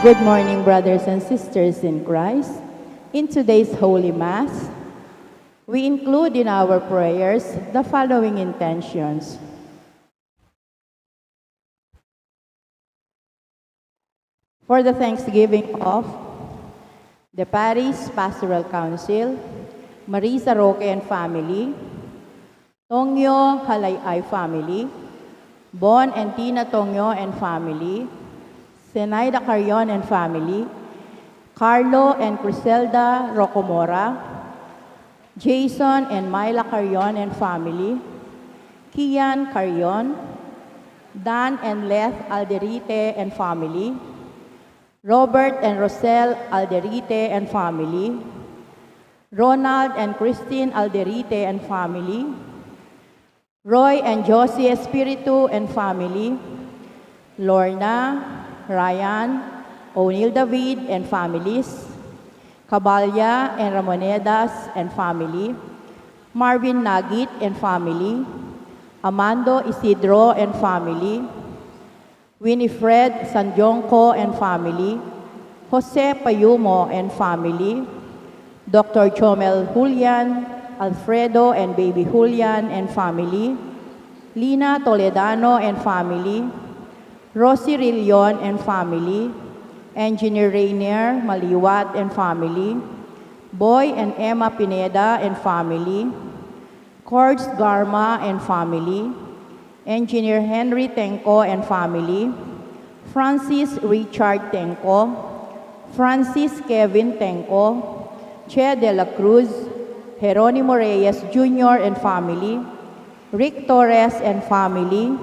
Good morning, brothers and sisters in Christ. In today's Holy Mass, we include in our prayers the following intentions. For the thanksgiving of the Paris Pastoral Council, Marisa Roque and family, Tongyo Halayay family, Bon and Tina Tongyo and family, Zenaida Carrion and family, Carlo and Criselda Rocomora, Jason and Myla Carrion and family, Kian Carrion, Dan and Leth Alderite and family, Robert and Rosel Alderite and family, Ronald and Christine Alderite and family, Roy and Josie Espiritu and family, Lorna, Ryan, O'Neill David and families, Cabalya and Ramonedas and family, Marvin Nagit and family, Amando Isidro and family, Winifred Sanjonko and family, Jose Payumo and family, Dr. Chomel Julian, Alfredo and baby Julian and family, Lina Toledano and family, Rosie Rillion and family, Engineer Rainier Maliwat and family, Boy and Emma Pineda and family, Cords Garma and family, Engineer Henry Tenko and family, Francis Richard Tenko, Francis Kevin Tenko, Che de la Cruz, Jeronimo Reyes Jr. and family, Rick Torres and family,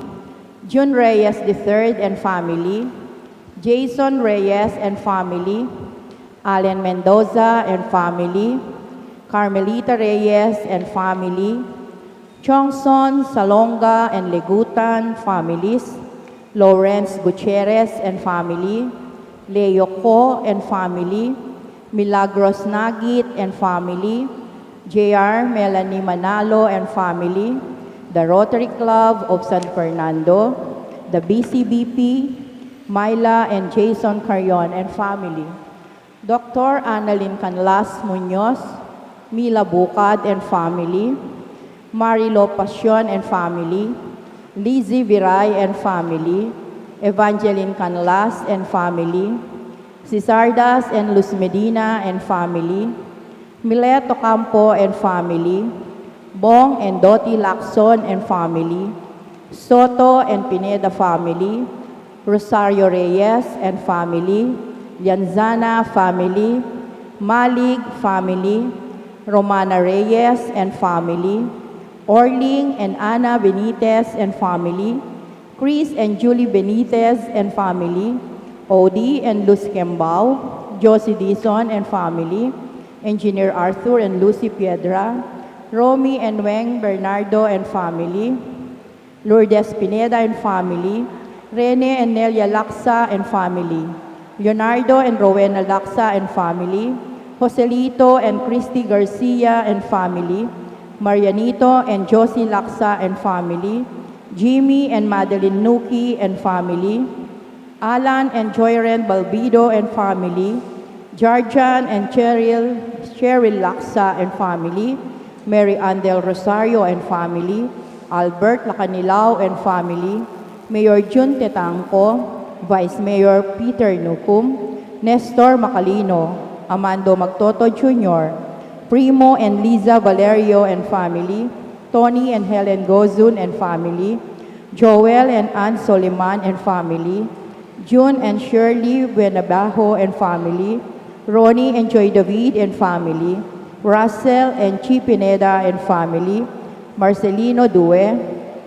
June Reyes III and family, Jason Reyes and family, Allen Mendoza and family, Carmelita Reyes and family, Chongson, Salonga and Legutan families, Lawrence Gutierrez and family, Leo Ko and family, Milagros Nagit and family, J.R. Melanie Manalo and family, the Rotary Club of San Fernando, the BCBP, Myla and Jason Carrion and family, Dr. Annalyn Canlas Munoz, Mila Bucad and family, Marilo Pasion and family, Lizzie Viray and family, Evangeline Canlas and family, Cesardas and Luz Medina and family, Mileto Campo and family, Bong and Doti Lacson and family, Soto and Pineda family, Rosario Reyes and family, Lianzana family, Malig family, Romana Reyes and family, Orling and Ana Benitez and family, Chris and Julie Benitez and family, Odie and Luz Kembao, Josie Dison and family, Engineer Arthur and Lucy Piedra, Romy and Weng Bernardo and family, Lourdes Pineda and family, Rene and Nelia Laksa and family, Leonardo and Rowena Laksa and family, Joselito and Christy Garcia and family, Marianito and Josie Laksa and family, Jimmy and Madeline Nuki and family, Alan and Joyren Balbido and family, Jarjan and Cheryl Laksa and family, Mary Ann Del Rosario and family, Albert Lacanilao and family, Mayor Jun Tetangco, Vice Mayor Peter Nukum, Nestor Macalino, Amando Magtoto Jr., Primo and Liza Valerio and family, Tony and Helen Gozun and family, Joel and Ann Soliman and family, June and Shirley Buenabajo and family, Ronnie and Joy David and family, Russell and Chi Pineda and family, Marcelino Due,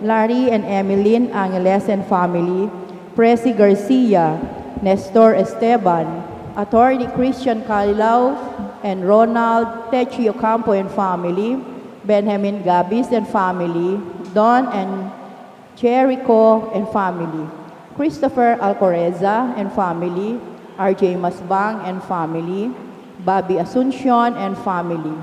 Larry and Emeline Angeles and family, Presi Garcia, Nestor Esteban, Attorney Christian Calilao and Ronald Techio Campo and family, Benjamin Gabis and family, Don and Jericho and family, Christopher Alcoreza and family, RJ Masbang and family, Bobby Asuncion and family,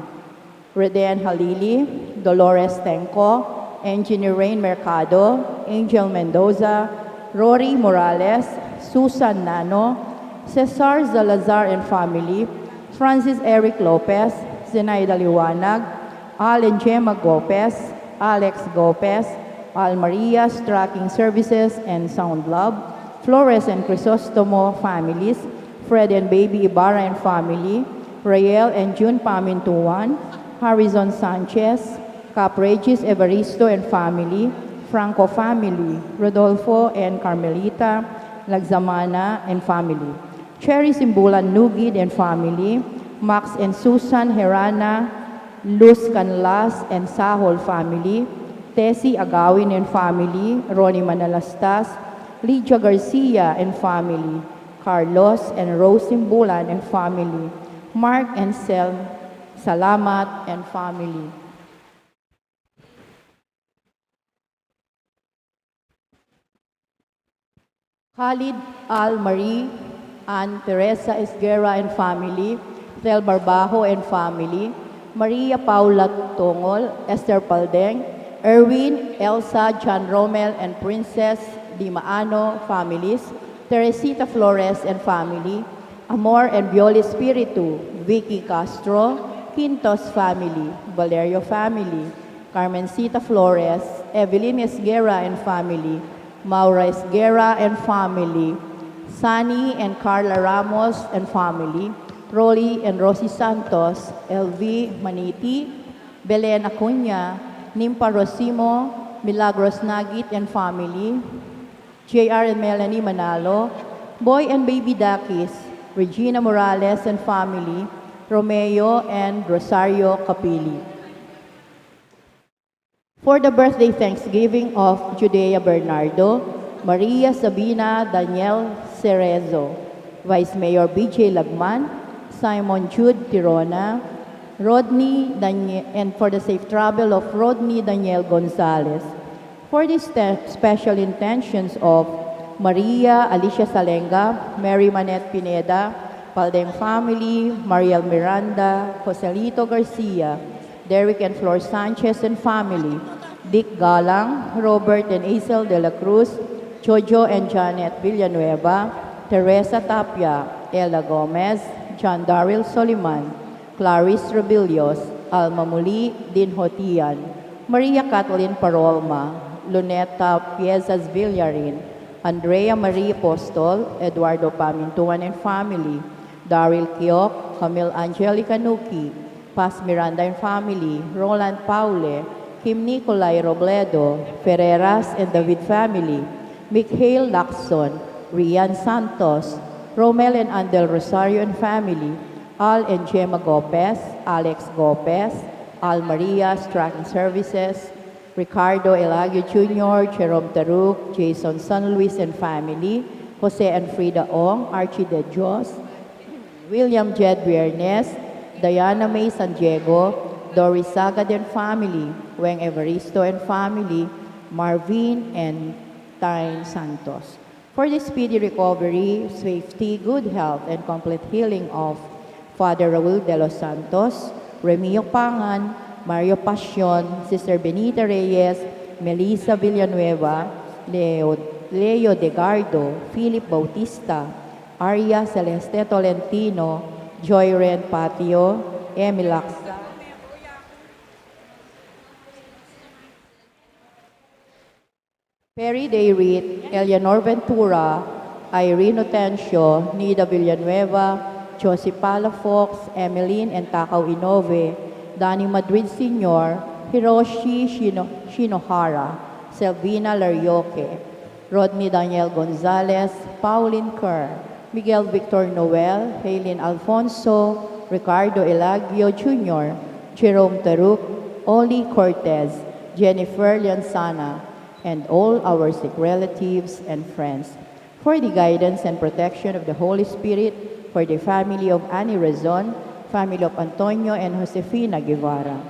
Reden Halili, Dolores Tenco, Engineer Rain Mercado, Angel Mendoza, Rory Morales, Susan Nano, Cesar Zalazar and family, Francis Eric Lopez, Zenaida Liwanag, Al and Gemma Gopez, Alex Gopez, Al Maria's Tracking Services and Sound Lab, Flores and Crisostomo families, Fred and Baby Ibarra and family, Rael and June Pamintuan, Harrison Sanchez, Cap Regis Evaristo and family, Franco family, Rodolfo and Carmelita Lagzamana and family, Cherry Simbulan Nugid and family, Max and Susan Herana, Luz Canlas and Sahol family, Tessie Agawin and family, Ronnie Manalastas, Lydia Garcia and family, Carlos and Rose Simbulan and family, Mark and Sel Salamat and family. Khalid Al-Marie, Ann Teresa Esguerra and family, Tel Barbajo and family, Maria Paula Tongol, Esther Paldeng, Erwin, Elsa, John Romel and Princess Di Maano families, Teresita Flores and family, Amor and Violi Spiritu, Vicky Castro, Quintos family, Valerio family, Carmencita Flores, Evelyn Esguerra and family, Maura Esguerra and family, Sunny and Carla Ramos and family, Rolly and Rosie Santos, LV Maniti, Belen Acuña, Nimpa Rosimo, Milagros Nagit and family, JR and Melanie Manalo, Boy and Baby Dakis, Regina Morales and family, Romeo and Rosario Capili. For the birthday Thanksgiving of Judea Bernardo, Maria Sabina Daniel Cerezo, Vice Mayor BJ Lagman, Simon Jude Tirona, Rodney Daniel, and for the safe travel of Rodney Daniel Gonzalez. For the special intentions of Maria Alicia Salenga, Mary Manette Pineda, Paldeng family, Mariel Miranda, Joselito Garcia, Derek and Flor Sanchez and family, Dick Galang, Robert and Aisel de la Cruz, Jojo and Janet Villanueva, Teresa Tapia, Ella Gomez, John Daryl Soliman, Clarice Rebellios, Alma Muli, Din Hotian, Maria Kathleen Parolma, Luneta Piezas Villarin, Andrea Marie Apostol, Eduardo Pamintuan and family, Daryl Kiok, Camille Angelica Nuki, Paz Miranda and family, Roland Paule, Kim Nicolay Robledo, Ferreras and David family, Mikhail Lacson, Rian Santos, Romel and Andel Rosario and family, Al and Gemma Gopez, Alex Gopez, Al Maria's Tracking Services, Ricardo Elagio Jr., Jerome Taruk, Jason San Luis and family, Jose and Frida Ong, Archie De Dios, William Jed Viernes, Diana May San Diego, Doris Sagad and family, Weng Evaristo and family, Marvin and Tyne Santos. For the speedy recovery, safety, good health, and complete healing of Father Raul de los Santos, Remio Pangan, Mario Pasion, Sister Benita Reyes, Melissa Villanueva, Leo Degardo, Philip Bautista, Arya Celeste Tolentino, Joy Ren Patio, Emilax, Perry Dayrit, Eleanor Ventura, Irene Otencio, Nida Villanueva, Josie Palafox, Emeline and Takaw Inove, Danny Madrid Sr., Hiroshi Shinohara, Selvina Larioque, Rodney Daniel Gonzalez, Pauline Kerr, Miguel Victor Noel, Haylin Alfonso, Ricardo Elagio Jr., Jerome Taruk, Oli Cortez, Jennifer Lianzana, and all our sick relatives and friends. For the guidance and protection of the Holy Spirit, for the family of Annie Rezon, family of Antonio and Josefina Guevara,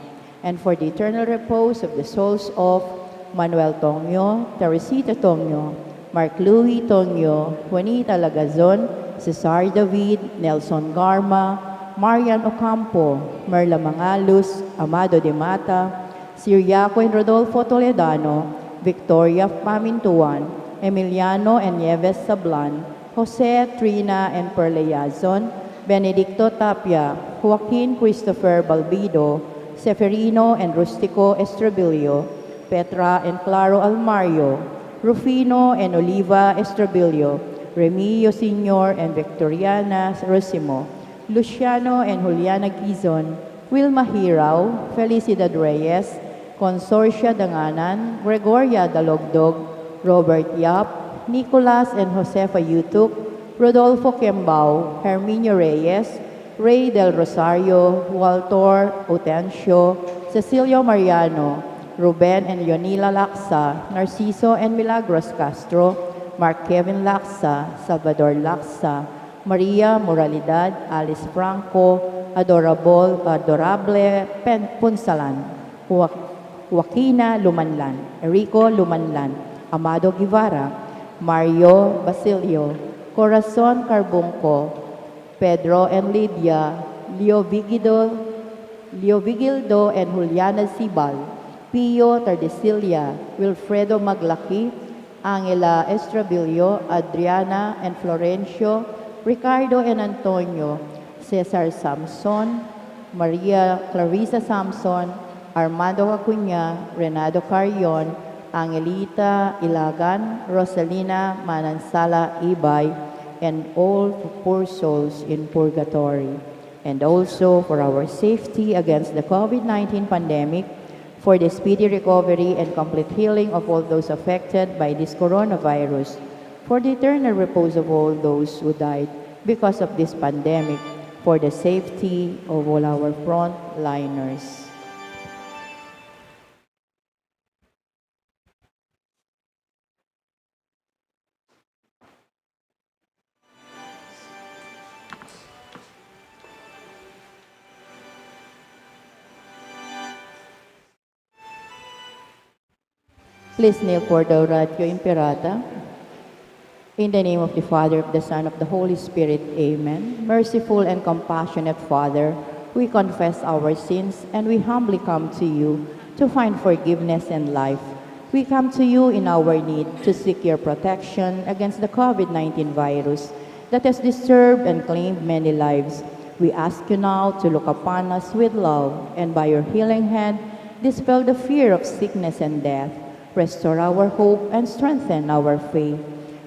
and for the eternal repose of the souls of Manuel Tonyo, Teresita Tonyo, Mark Louis Tonyo, Juanita Lagazon, Cesar David, Nelson Garma, Marian Ocampo, Merla Mangalus, Amado de Mata, Siriaco and Rodolfo Toledano, Victoria Pamintuan, Emiliano and Nieves Sablan, Jose Trina and Perle Yazon, Benedicto Tapia, Joaquin Christopher Balbido, Seferino and Rustico Estrabilio, Petra and Claro Almario, Rufino and Oliva Estrabilio, Remilio Sr. and Victoriana Rosimo, Luciano and Juliana Gizon, Wilma Hirao, Felicidad Reyes, Consorcia Danganan, Gregoria Dalogdog, Robert Yap, Nicolas and Josefa Yutuk, Rodolfo Kembao, Herminio Reyes, Ray del Rosario, Walter Otencio, Cecilio Mariano, Ruben and Yonila Laksa, Narciso and Milagros Castro, Mark Kevin Laksa, Salvador Laksa, Maria Moralidad, Alice Franco, Adorable Punsalan, Joaquina Lumanlan, Enrico Lumanlan, Amado Guevara, Mario Basilio, Corazon Carbunco, Pedro and Lydia, Leo Vigildo and Juliana Sibal, Pio Tardesilia, Wilfredo Maglaki, Angela Estrabilio, Adriana and Florencio, Ricardo and Antonio, Cesar Samson, Maria Clarissa Samson, Armando Acuña, Renato Carrion, Angelita Ilagan, Rosalina Manansala Ibay, and all poor souls in purgatory. And also for our safety against the COVID-19 pandemic, for the speedy recovery and complete healing of all those affected by this coronavirus, for the eternal repose of all those who died because of this pandemic, for the safety of all our frontliners. Please kneel for the Oratio Imperata. In the name of the Father, of the Son, of the Holy Spirit, Amen. Merciful and compassionate Father, we confess our sins and we humbly come to you to find forgiveness and life. We come to you in our need to seek your protection against the COVID-19 virus that has disturbed and claimed many lives. We ask you now to look upon us with love and by your healing hand, dispel the fear of sickness and death. Restore our hope and strengthen our faith.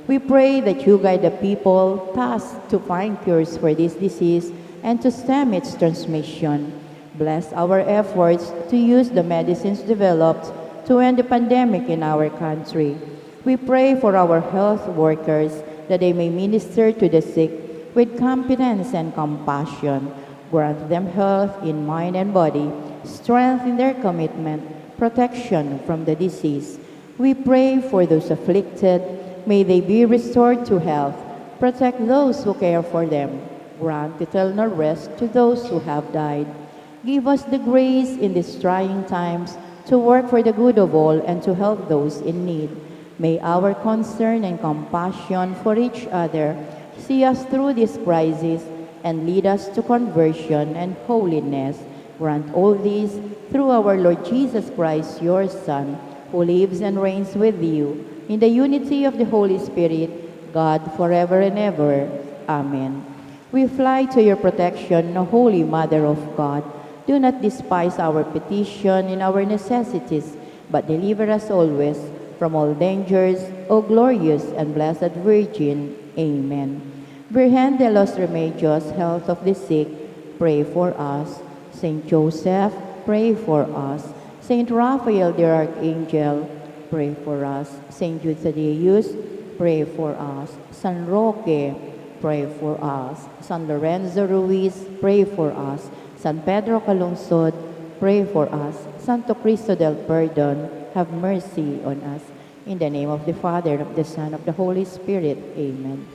We pray that you guide the people tasked to find cures for this disease and to stem its transmission. Bless our efforts to use the medicines developed to end the pandemic in our country. We pray for our health workers that they may minister to the sick with competence and compassion. Grant them health in mind and body, strength in their commitment, protection from the disease. We pray for those afflicted. May they be restored to health. Protect those who care for them. Grant eternal rest to those who have died. Give us the grace in these trying times to work for the good of all and to help those in need. May our concern and compassion for each other see us through this crisis and lead us to conversion and holiness. Grant all these through our Lord Jesus Christ, your Son, who lives and reigns with you in the unity of the Holy Spirit, God, forever and ever. Amen. We fly to your protection, O Holy Mother of God. Do not despise our petition in our necessities, but deliver us always from all dangers, O glorious and blessed Virgin. Amen. Virgen de los Remedios, health of the sick, pray for us. Saint Joseph, pray for us. Saint Raphael the Archangel, pray for us. Saint Jude Thaddeus, pray for us. San Roque, pray for us. San Lorenzo Ruiz, pray for us. San Pedro Calungsod, pray for us. Santo Cristo del Perdon, have mercy on us. In the name of the Father, of the Son, of the Holy Spirit. Amen.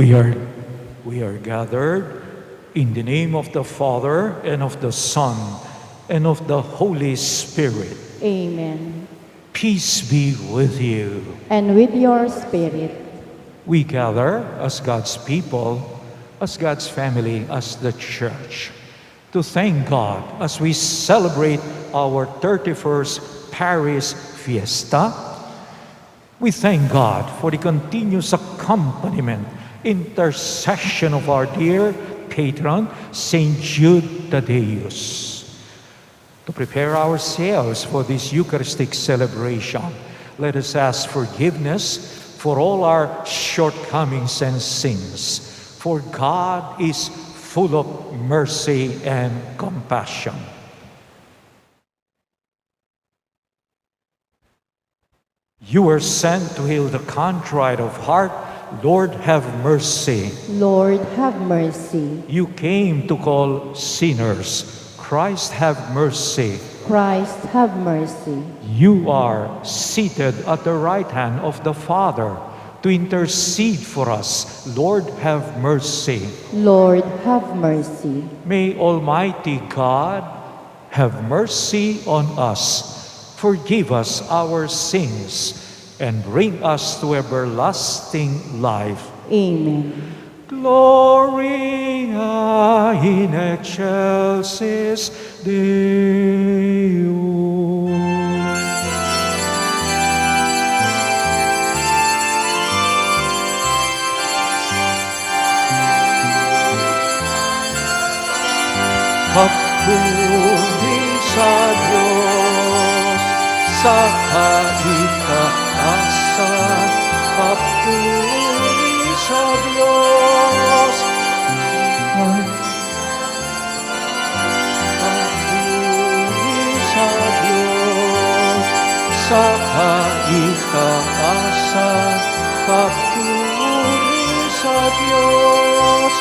We are gathered in the name of the Father, and of the Son, and of the Holy Spirit. Amen. Peace be with you. And with your spirit. We gather as God's people, as God's family, as the church, to thank God as we celebrate our 31st Paris Fiesta. We thank God for the continuous accompaniment, intercession of our dear patron, St. Jude Thaddeus. To prepare ourselves for this Eucharistic celebration, let us ask forgiveness for all our shortcomings and sins, for God is full of mercy and compassion. You were sent to heal the contrite of heart. Lord, have mercy. Lord, have mercy. You came to call sinners. Christ, have mercy. Christ, have mercy. You are seated at the right hand of the Father to intercede for us. Lord, have mercy. Lord, have mercy. May Almighty God have mercy on us, forgive us our sins, and bring us to everlasting life. Amen. Gloria in excelsis Deo. Papuri sa Diyos, sa kaitaasan. Papuri sa Diyos, papuri sa Diyos, sa kaitaasan. Papuri sa Diyos,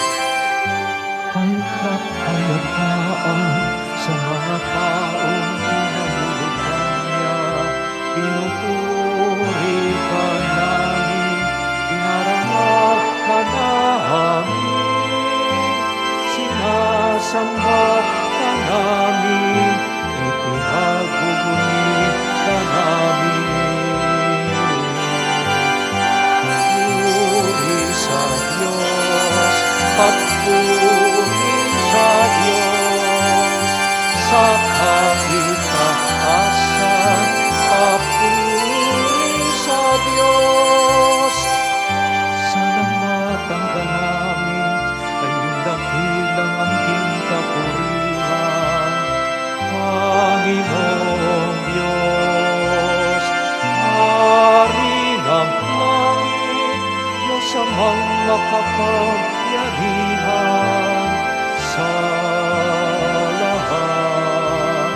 ay kapayapaan sa mga taong pinahulugan niya. Pinupuri ka namin, pinarangal ka namin, sinasamba ka namin, ipinaguguni ka namin. Papuri sa Diyos, papuri sa Diyos, sa kaitaasan. Papuri sa Diyos. Salamatan ka namin, ay dakilang aking kapurihan. Panginoong Diyos, Hari ng langit, Diyos amang makapangyarihan sa lahat.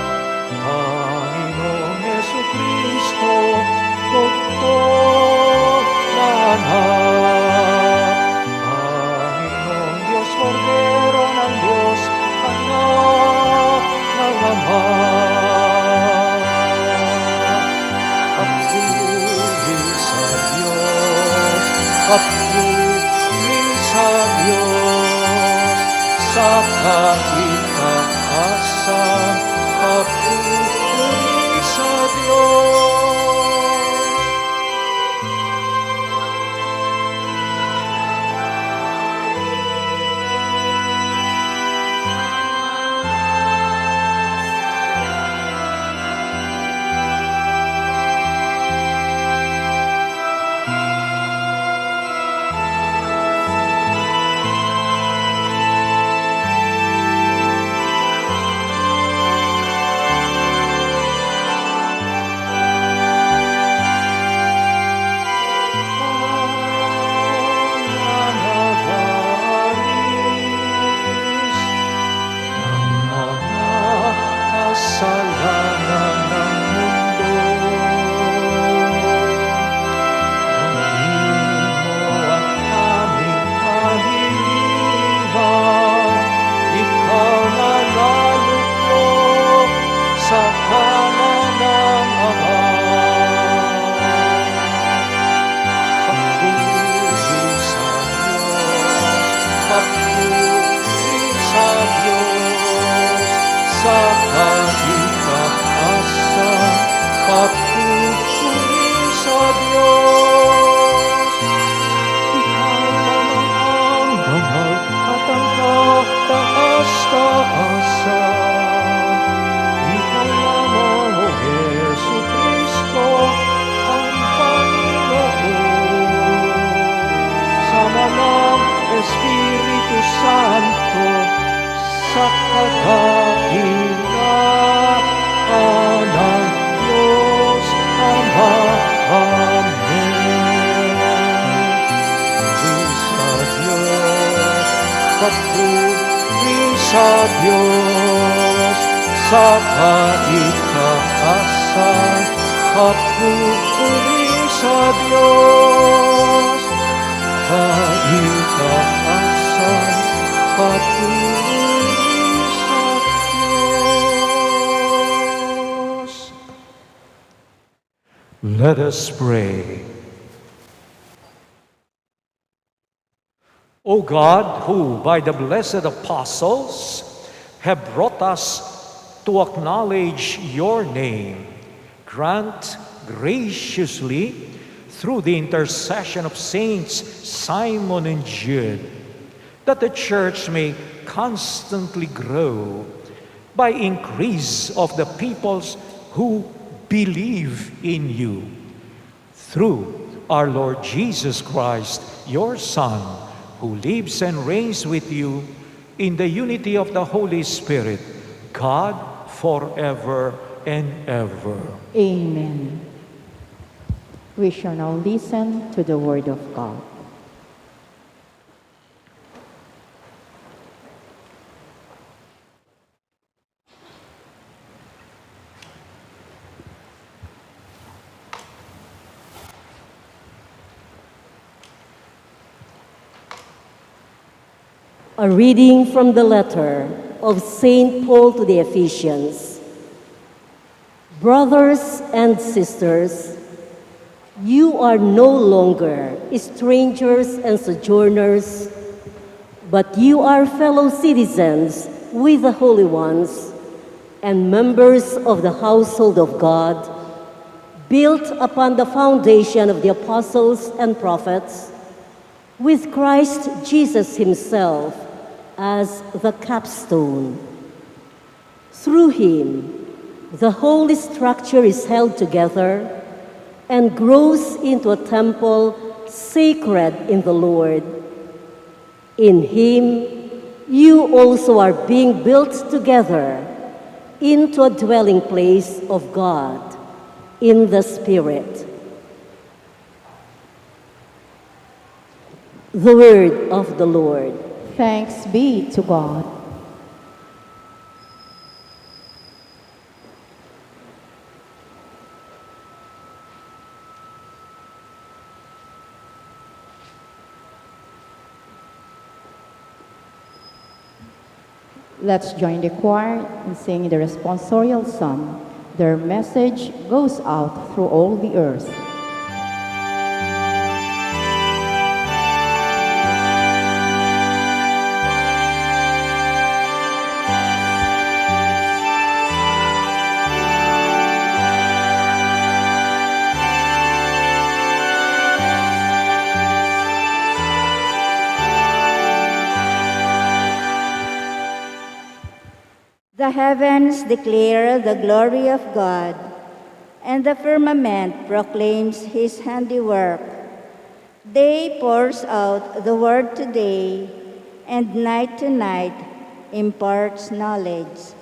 Panginoong Jesucristo, Doktor lahat. Panginoong Diyos, Cordero ng Diyos, Anak ng Ama. Papuri sa Diyos, papuri sa Diyos, sa kaitaasan. Papuri sa Diyos. taasan. Ikaw lamang, O Yesu Kristo, ang Panginoon. Sama ng Espiritu Santo, sa kadakilaan ng Diyos Ama. Amen. Sa Diyos, papuri sa Diyos, sa kaitaasan, papuri sa Diyos, kaitaasan, papuri sa Diyos. Let us pray. O God, who by the blessed apostles have brought us to acknowledge your name, grant graciously through the intercession of Saints Simon and Jude, that the Church may constantly grow by increase of the peoples who believe in you. Through our Lord Jesus Christ, your Son, who lives and reigns with you in the unity of the Holy Spirit, God, forever and ever. Amen. We shall now listen to the Word of God. A reading from the letter of St. Paul to the Ephesians. Brothers and sisters, you are no longer strangers and sojourners, but you are fellow citizens with the holy ones and members of the household of God, built upon the foundation of the apostles and prophets, with Christ Jesus himself as the capstone. Through him, the whole structure is held together and grows into a temple sacred in the Lord. In him, you also are being built together into a dwelling place of God in the Spirit. The word of the Lord. Thanks be to God. Let's join the choir in singing the responsorial psalm. Their message goes out through all the earth. The heavens declare the glory of God, and the firmament proclaims his handiwork. Day pours out the word to day, and night to night imparts knowledge.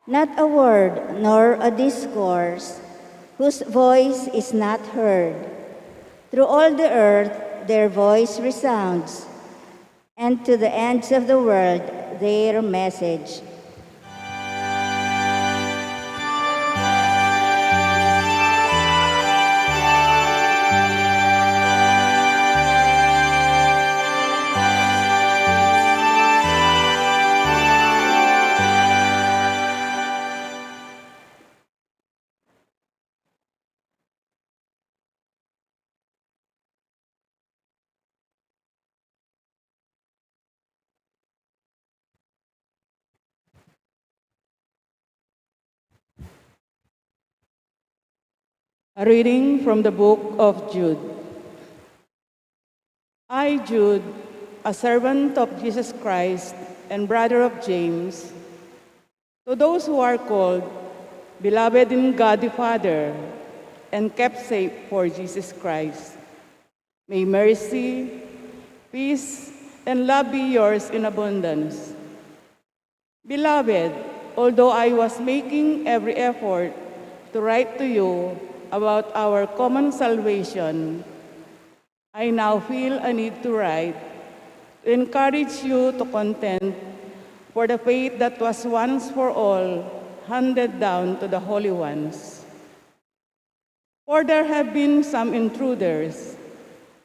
Not a word nor a discourse whose voice is not heard. Through all the earth their voice resounds, and to the ends of the world their message. A reading from the book of Jude. I, Jude, a servant of Jesus Christ and brother of James, to those who are called, beloved in God the Father, and kept safe for Jesus Christ, may mercy, peace, and love be yours in abundance. Beloved, although I was making every effort to write to you about our common salvation, I now feel a need to write to encourage you to contend for the faith that was once for all handed down to the holy ones. For there have been some intruders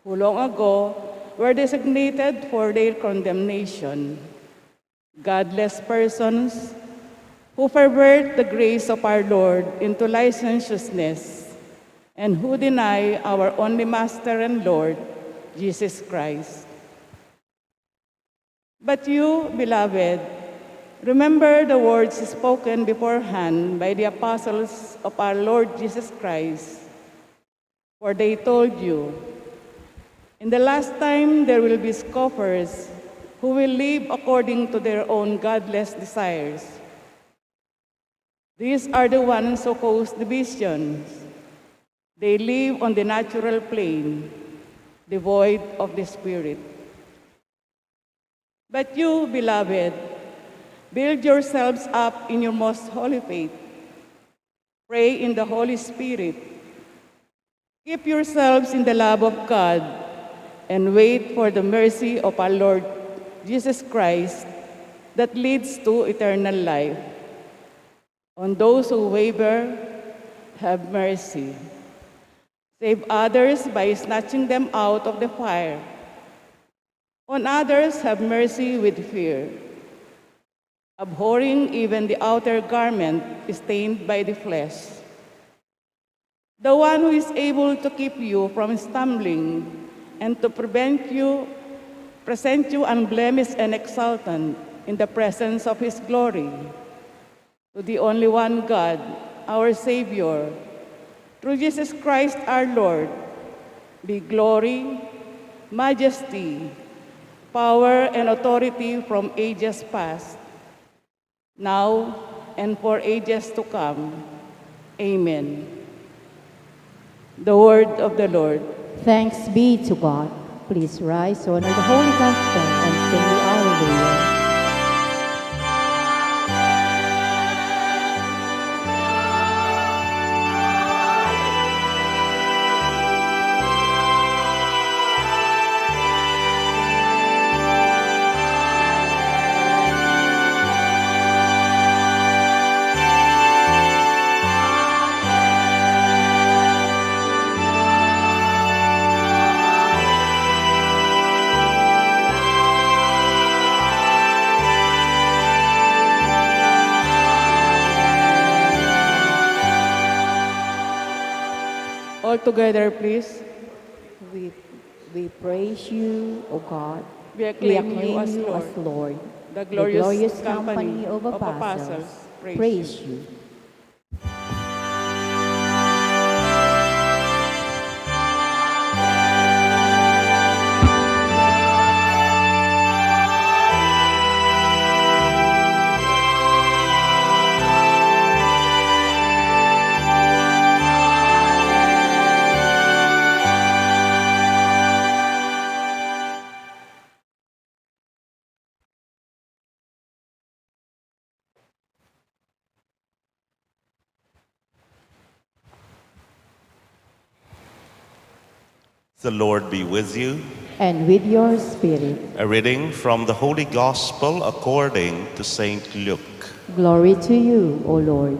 who long ago were designated for their condemnation, godless persons who pervert the grace of our Lord into licentiousness and who deny our only Master and Lord, Jesus Christ. But you, beloved, remember the words spoken beforehand by the apostles of our Lord Jesus Christ, for they told you, in the last time there will be scoffers who will live according to their own godless desires. These are the ones who cause divisions. They live on the natural plane, devoid of the Spirit. But you, beloved, build yourselves up in your most holy faith. Pray in the Holy Spirit. Keep yourselves in the love of God and wait for the mercy of our Lord Jesus Christ that leads to eternal life. On those who waver, have mercy. Save others by snatching them out of the fire. On others, have mercy with fear, abhorring even the outer garment stained by the flesh. The one who is able to keep you from stumbling and to present you unblemished and exultant in the presence of his glory. To the only one God, our Savior, through Jesus Christ our Lord, be glory, majesty, power, and authority from ages past, now and for ages to come. Amen. The word of the Lord. Thanks be to God. Please rise, honor the Holy Gospel, and sing the Alleluia. All together, please. We praise you, O God. We acclaim you as Lord. The The glorious company of apostles praise you. The Lord be with you. And with your spirit. A reading from the Holy Gospel according to St. Luke. Glory to you, O Lord.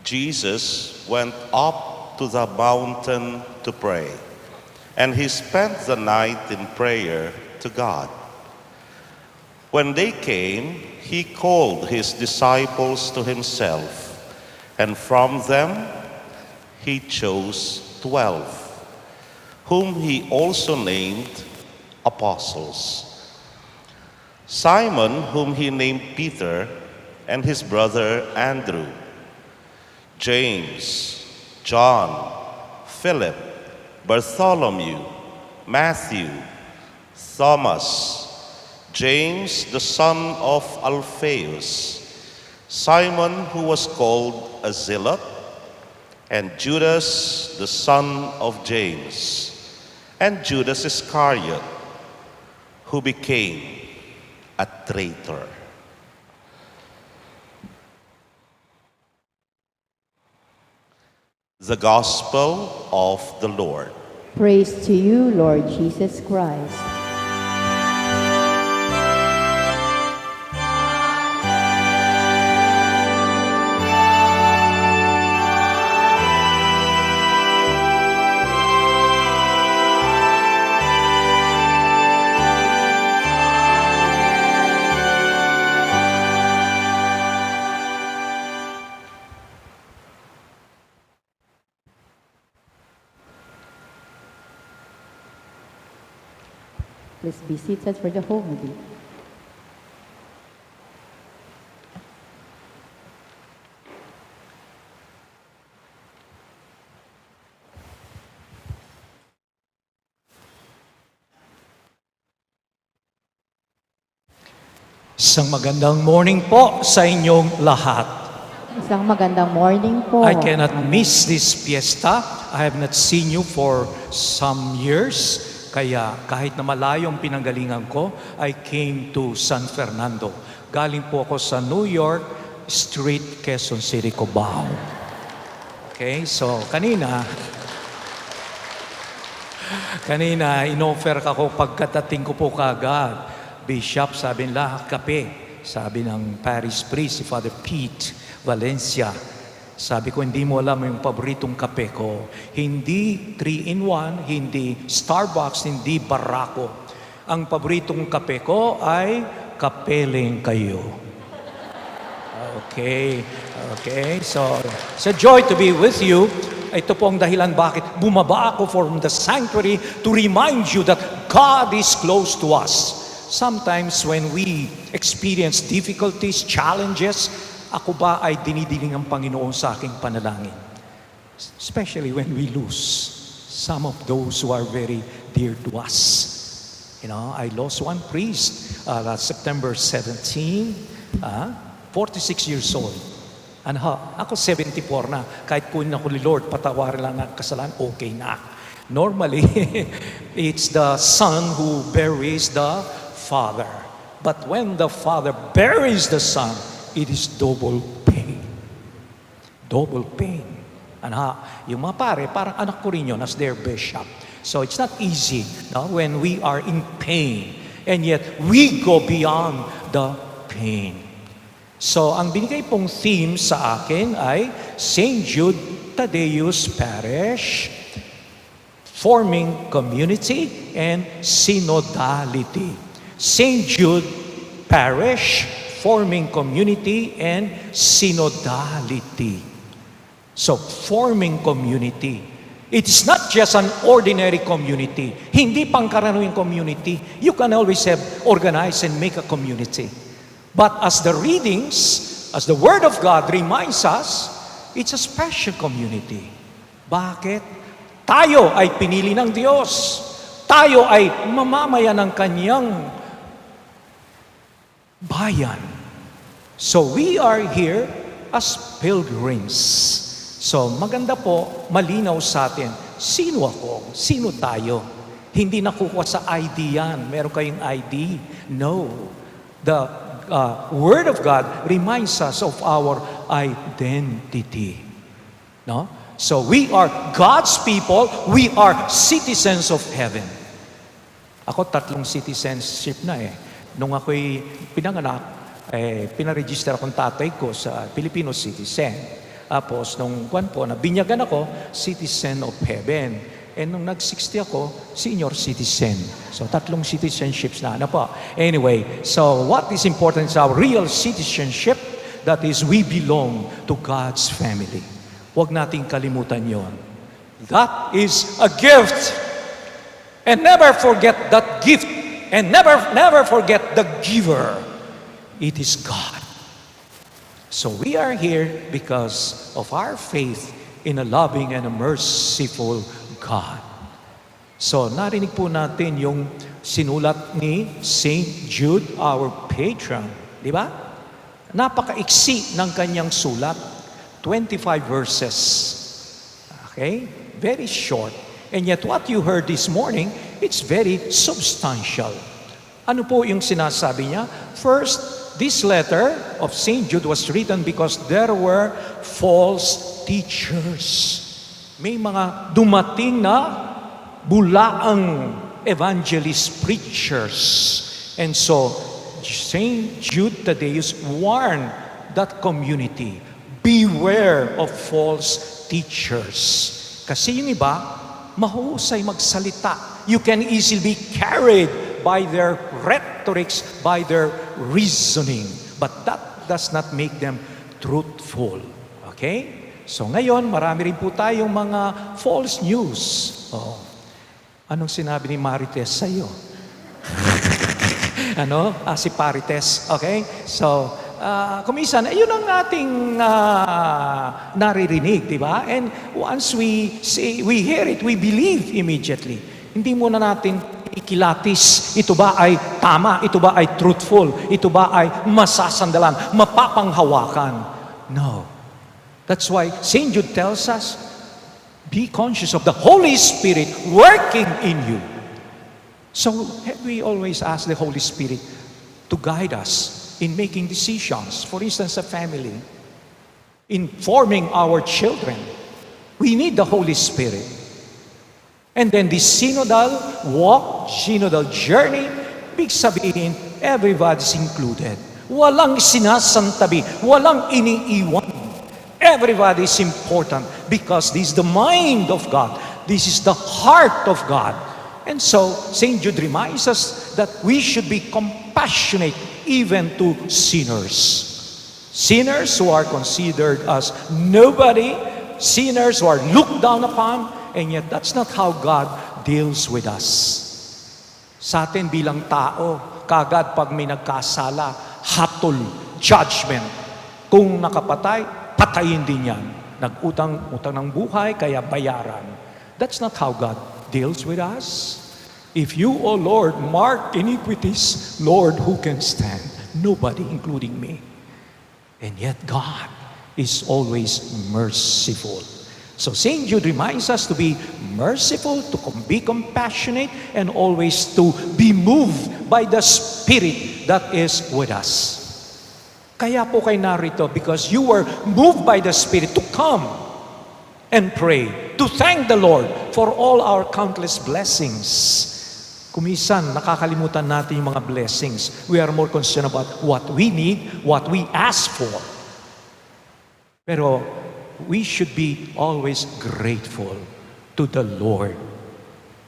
Jesus went up to the mountain to pray. and he spent the night in prayer to God. When they came, he called his disciples to himself, and from them he chose 12, whom he also named apostles. Simon, whom he named Peter, and his brother Andrew, James, John, Philip, Bartholomew, Matthew, Thomas, James the son of Alphaeus, Simon who was called a Zealot, and Judas the son of James, and Judas Iscariot, who became a traitor. The Gospel of the Lord. Praise to you, Lord Jesus Christ. Please be seated for the homily. Isang magandang morning po sa inyong lahat. Isang magandang morning po. I cannot miss this fiesta. I have not seen you for some years. Kaya kahit na malayo ang pinanggalingan ko, I came to San Fernando. Galing po ako sa New York Street, Quezon City, Cubao. Okay, so kanina, inoffer ka ko pagkatating ko po kagad. Bishop, sabi nila, kape. Sabi ng parish priest, si Father Pete Valencia. Sabi ko, hindi mo alam yung paboritong kape ko. Hindi 3-in-1, hindi Starbucks, hindi Barako. Ang paboritong kape ko ay Kapeleng Kayo. Okay. So, it's a joy to be with you. Ito po ang dahilan bakit bumaba ako from the sanctuary to remind you that God is close to us. Sometimes when we experience difficulties, challenges, ako ba ay dinidiling ang Panginoon sa aking panalangin? Especially when we lose some of those who are very dear to us. You know, I lost one priest last September 17, 46 years old. And ako 74 na. Kahit kunin ako ni Lord, patawarin lang ang kasalanan, okay na. Normally, it's the son who buries the father. But when the father buries the son, it is double pain. Double pain. Yung mga pare, parang anak ko rin yun as their bishop. So it's not easy when we are in pain. And yet, we go beyond the pain. So ang binigay pong theme sa akin ay St. Jude Thaddeus Parish, Forming Community and Synodality. St. Jude Parish, Forming Community and Synodality. So, forming community. It is not just an ordinary community. Hindi pangkaraniwang community. You can always have organized and make a community. But as the readings, as the Word of God reminds us, it's a special community. Bakit? Tayo ay pinili ng Diyos. Tayo ay mamamayan ng Kanyang bayan. So we are here as pilgrims. So maganda po, malinaw sa atin, sino ako? Sino tayo? Hindi nakukuha sa ID yan. Meron kayong ID? No. The Word of God reminds us of our identity. No? So we are God's people. We are citizens of heaven. Ako 3 citizenship na eh. Nung ako'y pinanganak, pinaregister akong tatay ko sa Filipino citizen. Tapos, nung nabinyagan ako, citizen of heaven. And nung nag-60 ako, senior citizen. So 3 citizenships na. Ano po? Anyway, so what is important is our real citizenship. That is, we belong to God's family. Huwag nating kalimutan yon. That is a gift. And never forget that gift. And never forget the giver. It is God. So we are here because of our faith in a loving and a merciful God. So narinig po natin yung sinulat ni St. Jude, our patron. Di ba? Napakaiksi ng kanyang sulat. 25 verses. Okay? Very short. And yet what you heard this morning, it's very substantial. Ano po yung sinasabi niya? First, this letter of St. Jude was written because there were false teachers. May mga dumating na bulaang evangelist preachers. And so, St. Jude Thaddeus warned that community, beware of false teachers. Kasi yung iba, mahusay magsalita. You can easily be carried by their rhetorics, by their reasoning. But that does not make them truthful. Okay? So ngayon, marami rin po tayong mga false news. Oh. Anong sinabi ni Marites sa iyo? Si Parites. Okay? So, kumisan, yun ang ating naririnig, di ba? And once we hear it, we believe immediately. Hindi muna natin ikilatis, ito ba ay tama, ito ba ay truthful, ito ba ay masasandalan, mapapanghawakan. No. That's why St. Jude tells us, be conscious of the Holy Spirit working in you. So, have we always ask the Holy Spirit to guide us in making decisions? For instance, a family, in forming our children, we need the Holy Spirit. And then this synodal walk, synodal journey, big sabihin, everybody's included. Walang sinasantabi, walang iniiwan. Everybody is important because this is the mind of God. This is the heart of God. And so, St. Jude reminds us that we should be compassionate even to sinners. Sinners who are considered as nobody, sinners who are looked down upon, and yet that's not how God deals with us. Sa atin bilang tao, kagad pag may nagkasala, hatol, judgment. Kung nakapatay, patayin din yan. Nag-utang ng buhay, kaya bayaran. That's not how God deals with us. If you, O Lord, mark iniquities, Lord, who can stand? Nobody, including me. And yet God is always merciful. So St. Jude reminds us to be merciful, to be compassionate, and always to be moved by the Spirit that is with us. Kaya po kayo narito because you were moved by the Spirit to come and pray, to thank the Lord for all our countless blessings. Kumisan, nakakalimutan natin yung mga blessings. We are more concerned about what we need, what we ask for. Pero we should be always grateful to the Lord.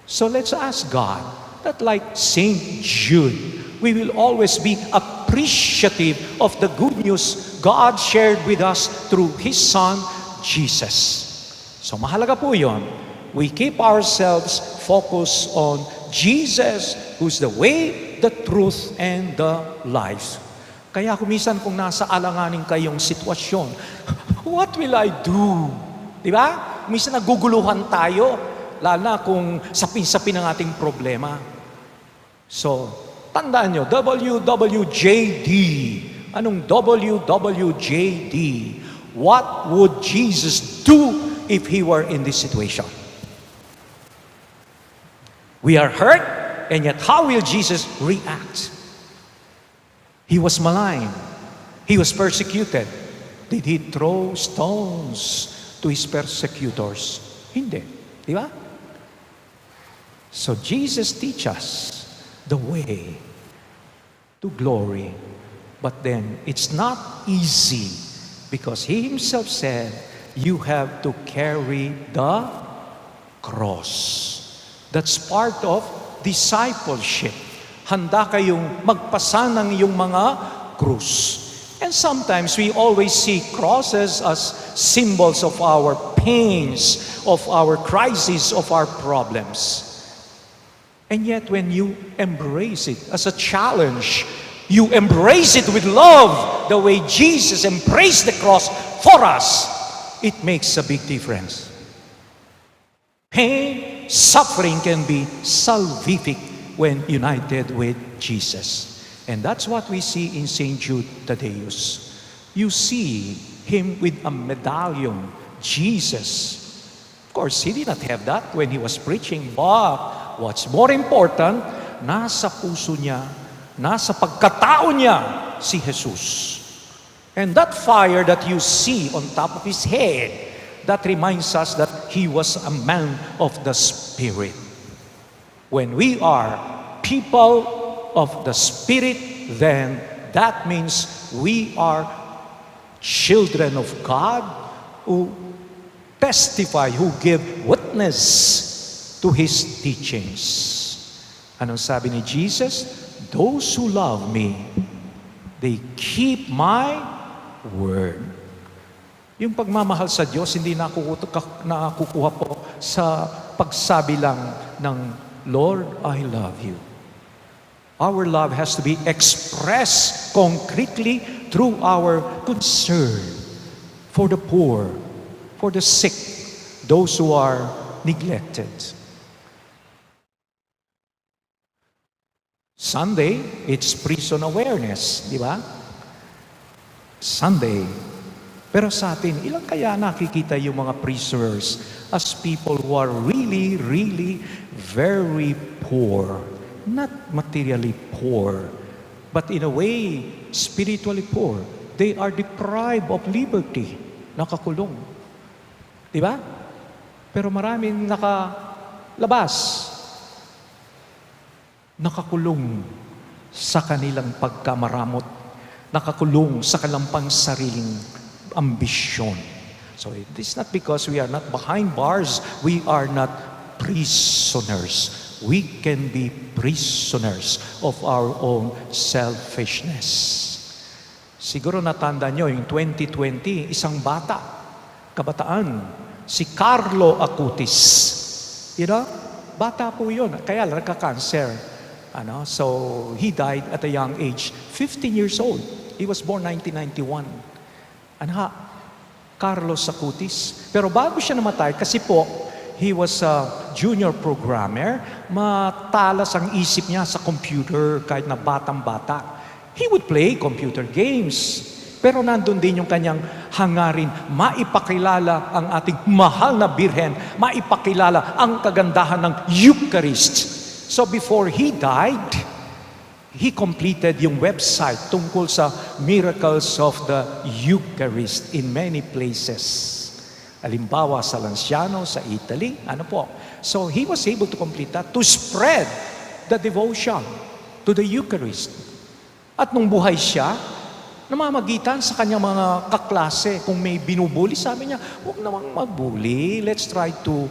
So let's ask God that like St. Jude, we will always be appreciative of the good news God shared with us through His Son, Jesus. So mahalaga po yun. We keep ourselves focused on Jesus, who's the way, the truth, and the life. Kaya kumisan kung nasa alanganin kayong sitwasyon, what will I do? Di ba? Minsan naguguluhan tayo, lalo na kung sapin-sapin ang ating problema. So, tandaan nyo, WWJD. Anong WWJD? What would Jesus do if He were in this situation? We are hurt, and yet how will Jesus react? He was maligned. He was persecuted. Did He throw stones to His persecutors? Hindi. Di ba? So Jesus teaches us the way to glory. But then, it's not easy because He Himself said, you have to carry the cross. That's part of discipleship. Handa kayong magpasa ng iyong mga krus. And sometimes we always see crosses as symbols of our pains, of our crises, of our problems. And yet when you embrace it as a challenge, you embrace it with love, the way Jesus embraced the cross for us, it makes a big difference. Pain, suffering can be salvific when united with Jesus. And that's what we see in St. Jude Thaddeus. You see him with a medallion, Jesus. Of course, he did not have that when he was preaching, but what's more important, nasa puso niya, nasa pagkatao niya, si Jesus. And that fire that you see on top of his head, that reminds us that he was a man of the Spirit. When we are people of the Spirit, then that means we are children of God who testify, who give witness to his teachings. Anong sabi ni Jesus? Those who love me, they keep my word. Yung pagmamahal sa Diyos, hindi nakukuha po sa pagsabi lang ng, Lord, I love you. Our love has to be expressed concretely through our concern for the poor, for the sick, those who are neglected. Sunday, it's prison awareness, di ba? Sunday. Pero sa atin, ilang kaya nakikita yung mga prisoners as people who are really, really very poor. Not materially poor, but in a way, spiritually poor. They are deprived of liberty. Nakakulong. Di ba? Pero maraming nakalabas. Nakakulong sa kanilang pagkamaramot. Nakakulong sa kanilang pangsariling ambisyon. So it is not because we are not behind bars, we are not prisoners. We can be prisoners of our own selfishness. Siguro natanda nyo, yung 2020, isang bata, kabataan, si Carlo Acutis. You know? Bata po yun. Kaya nagka-cancer. So he died at a young age, 15 years old. He was born 1991. Carlos Acutis. Pero bago siya namatay, kasi po, he was a junior programmer, matalas ang isip niya sa computer kahit na batang-bata. He would play computer games. Pero nandun din yung kanyang hangarin, maipakilala ang ating mahal na Birhen, maipakilala ang kagandahan ng Eucharist. So before he died, he completed yung website tungkol sa miracles of the Eucharist in many places. Halimbawa sa Lanciano, sa Italy, So he was able to complete that to spread the devotion to the Eucharist. At nung buhay siya, namamagitan sa kanyang mga kaklase, kung may binubuli, sabi niya, huwag namang mabuli. Let's try to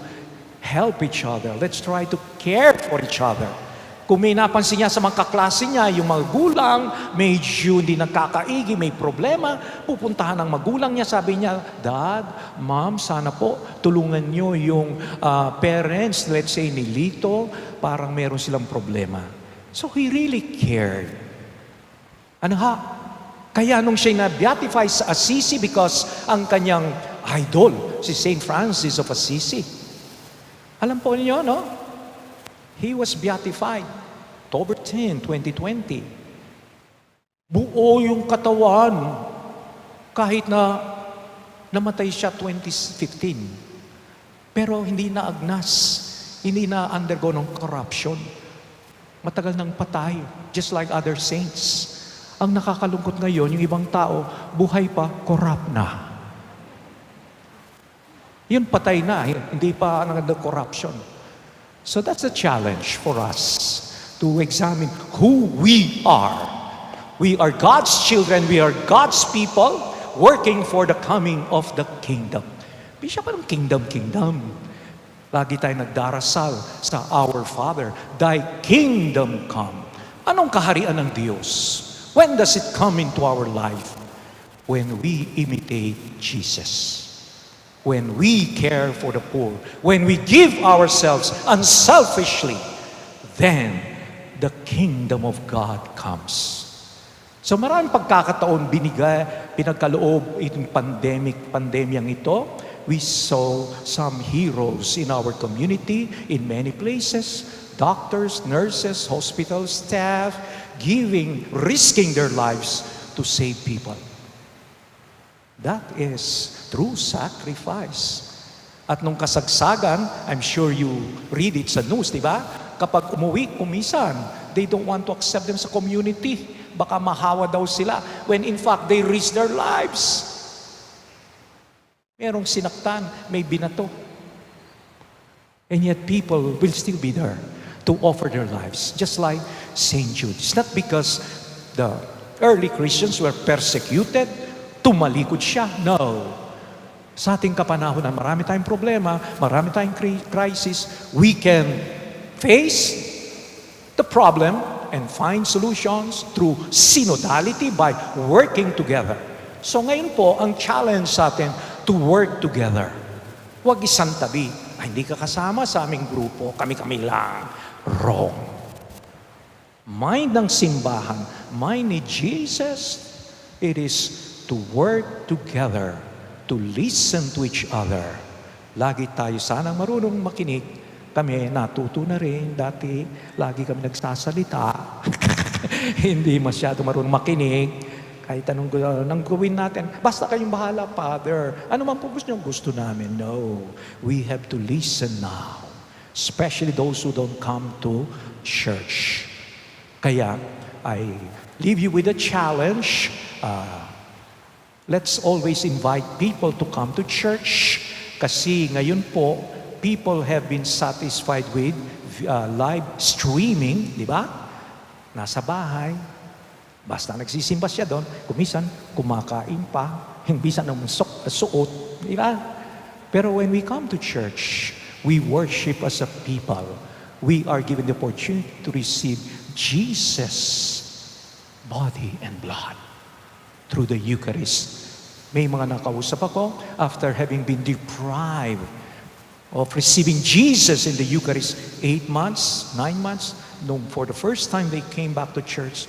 help each other. Let's try to care for each other. Kung may napansin niya sa mga kaklase niya, yung mga gulang, medyo hindi nagkakaigi, may problema, pupuntahan ng magulang niya, sabi niya, Dad, Mom, sana po tulungan niyo yung parents, let's say, ni Lito, parang meron silang problema. So he really cared. Kaya nung siya na-beatify sa Assisi because ang kanyang idol, si St. Francis of Assisi. Alam po niyo, no? He was beatified October 10, 2020. Buo yung katawan kahit na namatay siya 2015. Pero hindi na agnas, hindi na undergo ng corruption. Matagal nang patay, just like other saints. Ang nakakalungkot ngayon, yung ibang tao, buhay pa, corrupt na. Yun patay na, hindi pa corruption. So that's a challenge for us to examine who we are. We are God's children, we are God's people, working for the coming of the kingdom. Di siya parang kingdom. Lagi tayo nagdarasal sa Our Father, Thy kingdom come. Anong kaharian ng Diyos? When does it come into our life? When we imitate Jesus. When we care for the poor. When we give ourselves unselfishly, then the kingdom of God comes. So maraming pagkakataon pinagkaloob itong pandemyang ito. We saw some heroes in our community, in many places, doctors, nurses, hospital staff, risking their lives to save people. That is true sacrifice. At nung kasagsagan, I'm sure you read it sa news, di ba? Kapag umuwi, kumisan, they don't want to accept them sa community. Baka mahawa daw sila when in fact they risk their lives. Merong sinaktan, may binato. And yet people will still be there to offer their lives, just like St. Jude. It's not because the early Christians were persecuted, tumalikod siya. No. Sa ating kapanahonan, marami tayong problema, marami tayong crisis. We can face the problem and find solutions through synodality by working together. So ngayon po, ang challenge sa atin, to work together. Huwag isang tabi. Ay, hindi ka kasama sa aming grupo. Kami-kami lang. Wrong. Mind ng simbahan, mind ni Jesus, it is to work together, to listen to each other. Lagi tayo sanang marunong makinig. Kami natuto na rin. Dati, lagi kami nagsasalita. Hindi masyado marunong makinig. Kahit anong gawin natin, basta kayong bahala, Father. Ano man po gusto namin? No. We have to listen now. Especially those who don't come to church. Kaya, I leave you with a challenge. Let's always invite people to come to church. Kasi ngayon po, people have been satisfied with live streaming, di ba? Nasa bahay. Basta nagsisimba siya doon, kumisan, kumakain pa, hindi sa nang suot, di ba? Pero when we come to church, we worship as a people. We are given the opportunity to receive Jesus' body and blood through the Eucharist. May mga nakausap ako after having been deprived of receiving Jesus in the Eucharist 8 months, 9 months, for the first time they came back to church,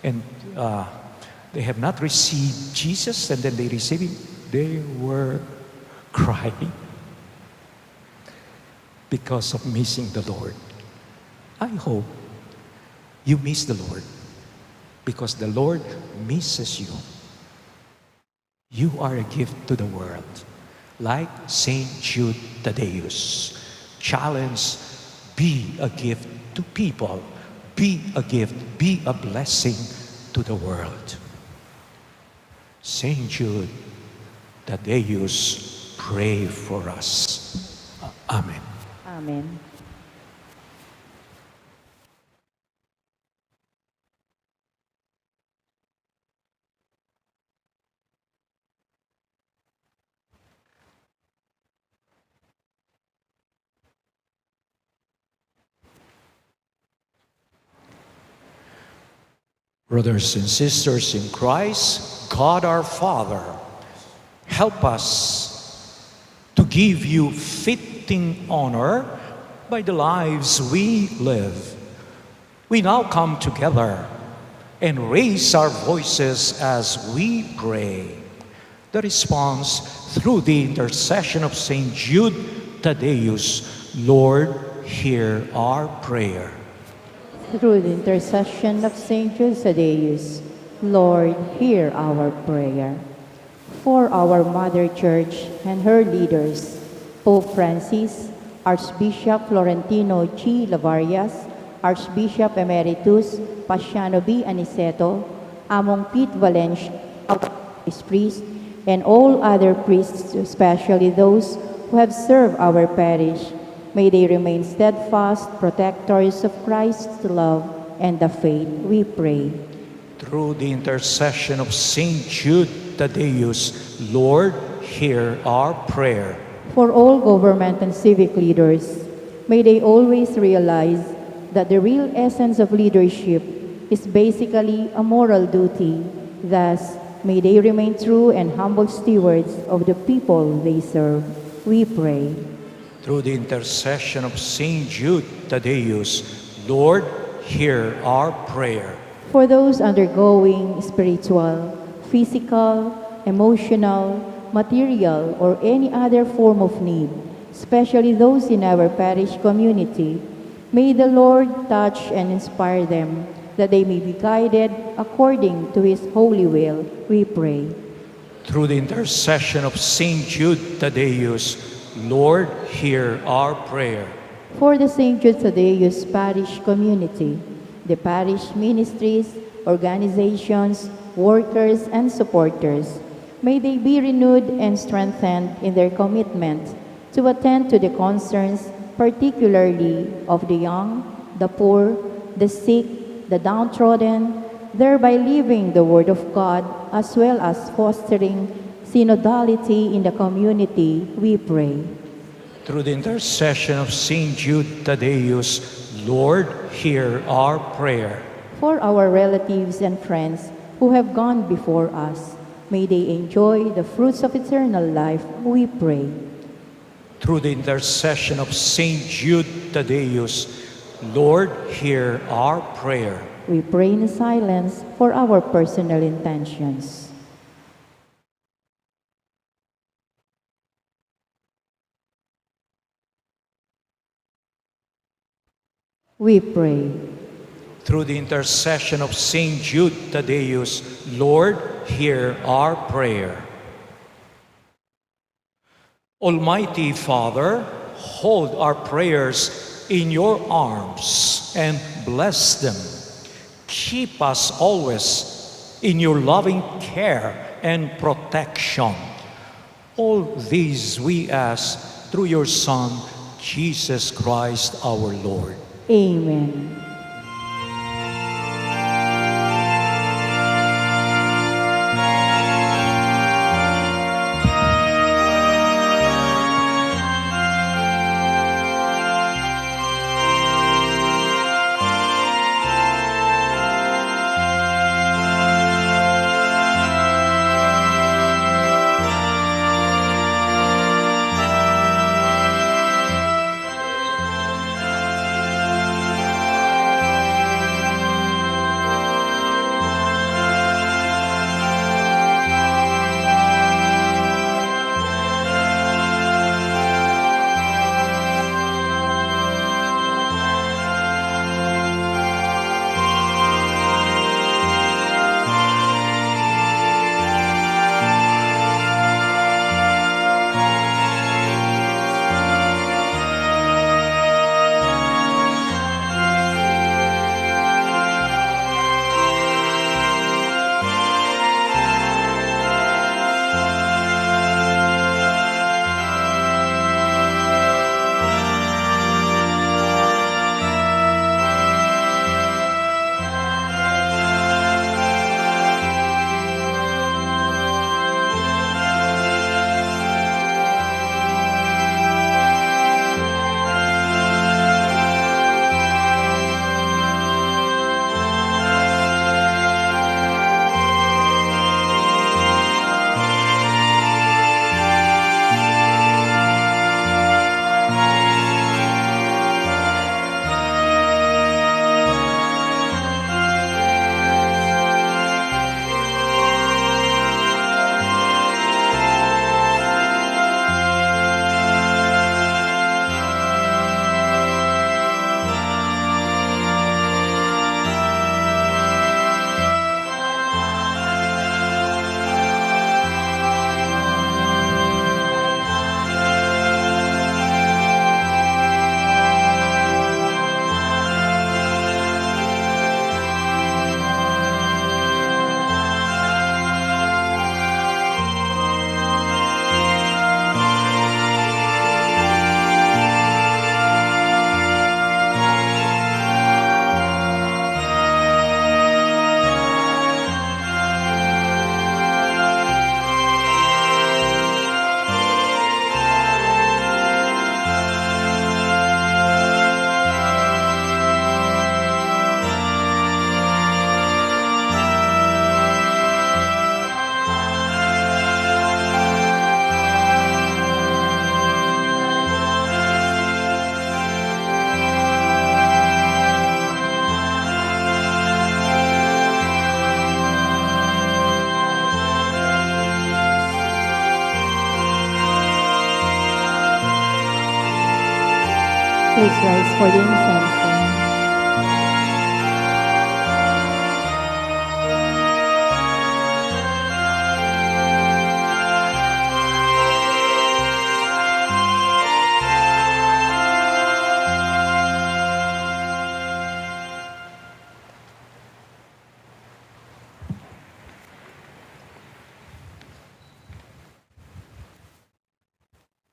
and they have not received Jesus, and then they receive Him. They were crying because of missing the Lord. I hope you miss the Lord because the Lord misses you. You are a gift to the world. Like St. Jude Thaddeus. Challenge, be a gift to people. Be a gift, be a blessing to the world. St. Jude Thaddeus, pray for us. Amen. Amen. Brothers and sisters in Christ, God our Father, help us to give you fitting honor by the lives we live. We now come together and raise our voices as we pray. The response through the intercession of St. Jude Thaddeus, Lord, hear our prayer. Through the intercession of St. Jude Thaddeus, Lord, hear our prayer. For our Mother Church and her leaders, Pope Francis, Archbishop Florentino G. Lavarias, Archbishop Emeritus Paciano B. Aniceto, Among Pete Valencia, priest, and all other priests, especially those who have served our parish, may they remain steadfast protectors of Christ's love and the faith, we pray. Through the intercession of St. Jude Thaddeus, Lord, hear our prayer. For all government and civic leaders, may they always realize that the real essence of leadership is basically a moral duty. Thus, may they remain true and humble stewards of the people they serve. We pray. Through the intercession of Saint Jude Thaddeus, Lord, hear our prayer. For those undergoing spiritual, physical, emotional, material, or any other form of need, especially those in our parish community, may the Lord touch and inspire them, that they may be guided according to His holy will, we pray. Through the intercession of Saint Jude Thaddeus, Lord, hear our prayer. For the St. Jude Thaddeus Parish community, the parish ministries, organizations, workers, and supporters, may they be renewed and strengthened in their commitment to attend to the concerns, particularly of the young, the poor, the sick, the downtrodden, thereby living the Word of God as well as fostering synodality in the community, we pray. Through the intercession of Saint Jude Thaddeus, Lord, hear our prayer. For our relatives and friends who have gone before us, may they enjoy the fruits of eternal life, we pray. Through the intercession of Saint Jude Thaddeus, Lord, hear our prayer. We pray in silence for our personal intentions. We pray. Through the intercession of Saint Jude Thaddeus, Lord, hear our prayer. Almighty Father, hold our prayers in your arms and bless them. Keep us always in your loving care and protection. All these we ask through your Son, Jesus Christ our Lord. Amen. Please rise for the incense.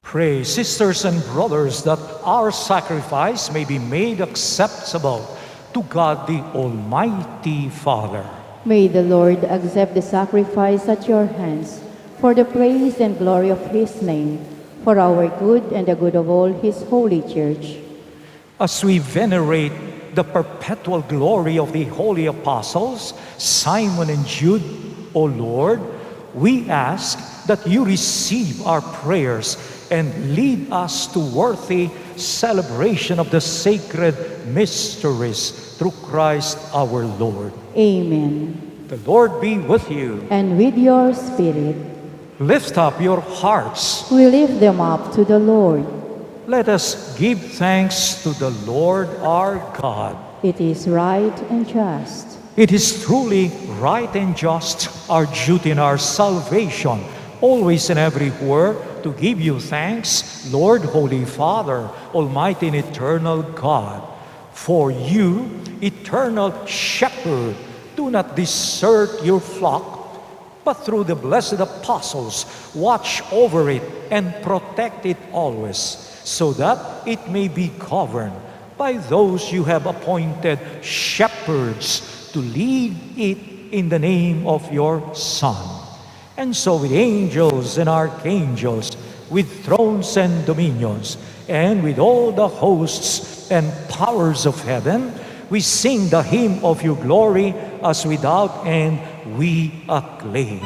Pray, sisters and brothers, that our sacrifice may be made acceptable to God the Almighty Father. May the Lord accept the sacrifice at your hands for the praise and glory of his name, for our good and the good of all his holy church. As we venerate the perpetual glory of the holy apostles, Simon and Jude, O Lord, we ask that you receive our prayers and lead us to worthy celebration of the sacred mysteries through Christ our Lord. Amen. The Lord be with you. And with your spirit, Lift up your hearts. we lift them up to the Lord. Let us give thanks to the Lord our God. It is right and just. It is truly right and just, our duty and our salvation, always and everywhere, to give you thanks, Lord, Holy Father, Almighty and eternal God. For you, eternal shepherd, do not desert your flock, but through the blessed apostles, watch over it and protect it always, so that it may be governed by those you have appointed shepherds to lead it in the name of your Son. And so with angels and archangels, with thrones and dominions, and with all the hosts and powers of heaven, we sing the hymn of your glory as without end we acclaim.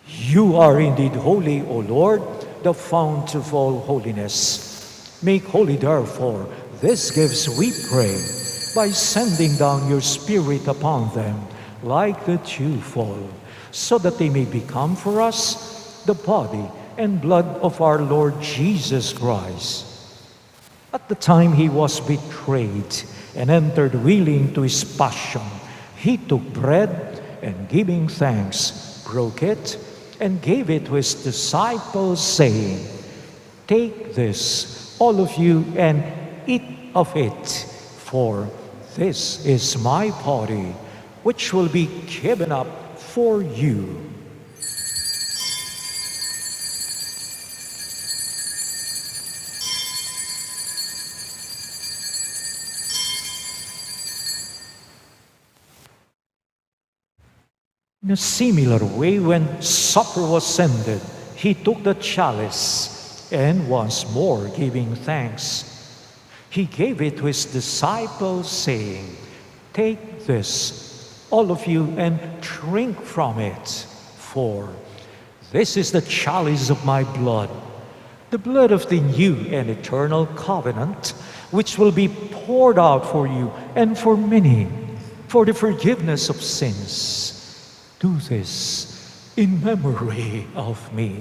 You are indeed holy, O Lord, the fount of all holiness. Make holy, therefore, these gifts, we pray, by sending down your Spirit upon them like the dewfall, so that they may become for us the body and blood of our Lord Jesus Christ. At the time he was betrayed and entered willingly into his passion, he took bread and giving thanks, broke it and gave it to his disciples, saying, "Take this, all of you, and eat of it, for this is my body, which will be given up for you." In a similar way, when supper was ended, he took the chalice, and once more giving thanks, he gave it to his disciples, saying, "Take this, all of you, and drink from it, for this is the chalice of my blood, the blood of the new and eternal covenant, which will be poured out for you and for many, for the forgiveness of sins. Do this in memory of me."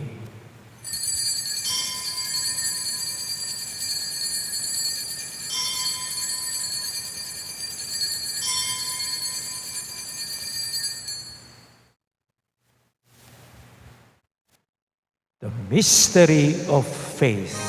The mystery of faith.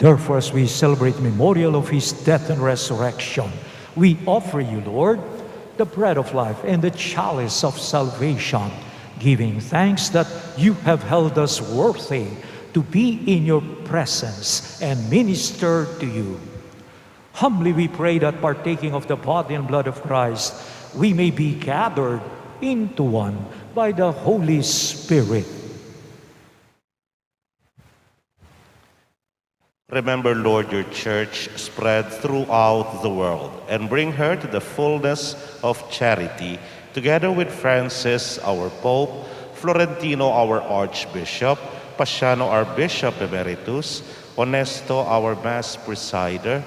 Therefore, as we celebrate the memorial of his death and resurrection, we offer you, Lord, the bread of life and the chalice of salvation, giving thanks that you have held us worthy to be in your presence and minister to you. Humbly we pray that partaking of the body and blood of Christ, we may be gathered into one by the Holy Spirit. Remember, Lord, your church spread throughout the world and bring her to the fullness of charity, together with Francis, our Pope, Florentino, our Archbishop, Paciano, our Bishop Emeritus, Honesto, our Mass Presider,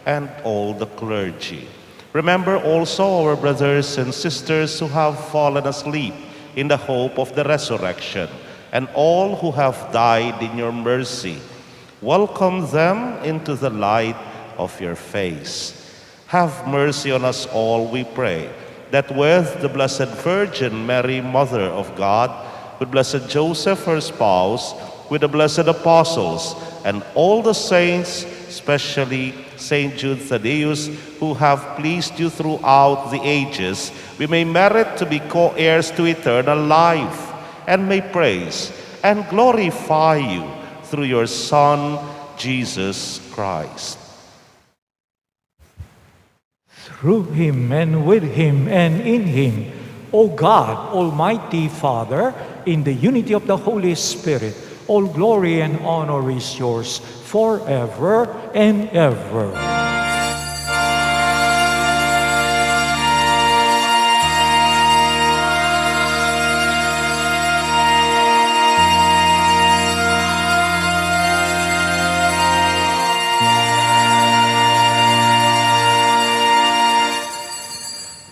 and all the clergy. Remember also our brothers and sisters who have fallen asleep in the hope of the resurrection, and all who have died in your mercy. Welcome them into the light of your face. Have mercy on us all, we pray, that with the Blessed Virgin Mary, Mother of God, with Blessed Joseph, her spouse, with the blessed apostles, and all the saints, especially Saint Jude Thaddeus, who have pleased you throughout the ages, we may merit to be co-heirs to eternal life, and may praise and glorify you through your Son, Jesus Christ. Through him and with him and in him, O God, Almighty Father, in the unity of the Holy Spirit, all glory and honor is yours forever and ever.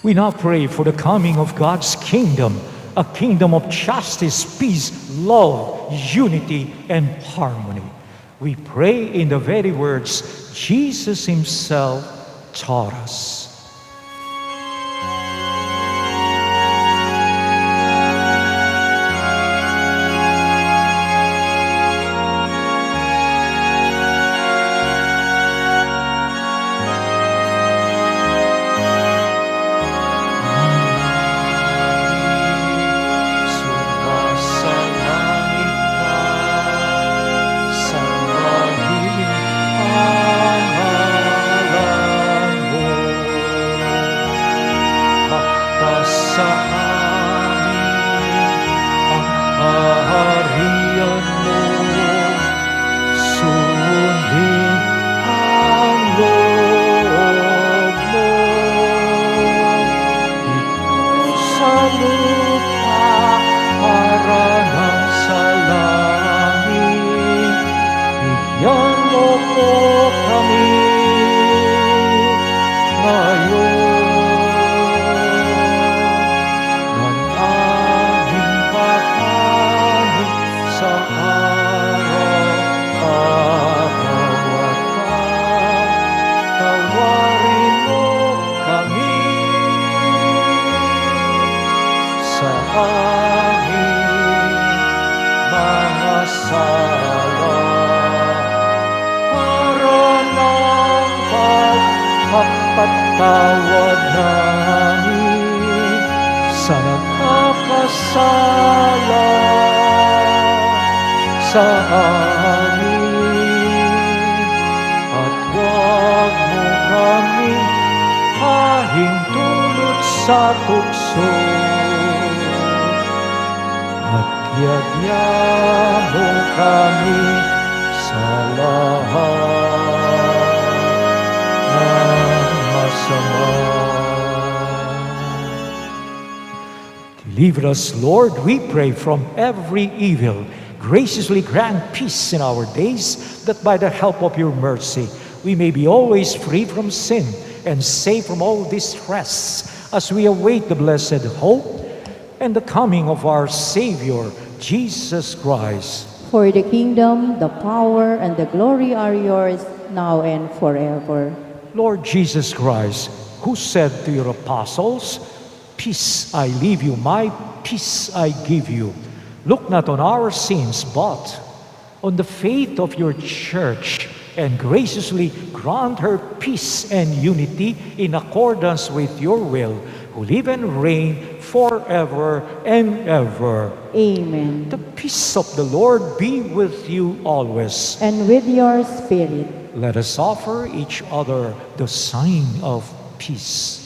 We now pray for the coming of God's kingdom, a kingdom of justice, peace, love, unity, and harmony. We pray in the very words Jesus himself taught us. sa lupa para nang sa langit. Bigyan mo po kami ngayon ng aming kakanin sa araw-araw at pagtawarin mo kami sa aming mga sala para ng pagpapatawad namin sa nakakasala sa amin. At huwag mo kami hahintulot sa tukso at yagyan mo kami sa lahat ng masama. Deliver us, Lord, we pray, from every evil. Graciously grant peace in our days, that by the help of your mercy we may be always free from sin and safe from all distress, as we await the blessed hope and the coming of our Savior, Jesus Christ. For the kingdom, the power, and the glory are yours, now and forever. Lord Jesus Christ, who said to your apostles, "Peace I leave you, my peace I give you," look not on our sins, but on the faith of your church, and graciously grant her peace and unity in accordance with your will, who live and reign forever and ever. Amen. The peace of the Lord be with you always. And with your spirit. Let us offer each other the sign of peace.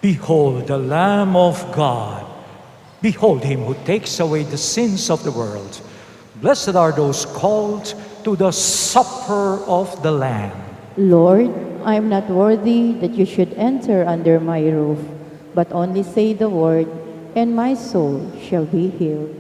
Behold the Lamb of God. Behold him who takes away the sins of the world. Blessed are those called to the supper of the Lamb. Lord, I am not worthy that you should enter under my roof, but only say the word, and my soul shall be healed.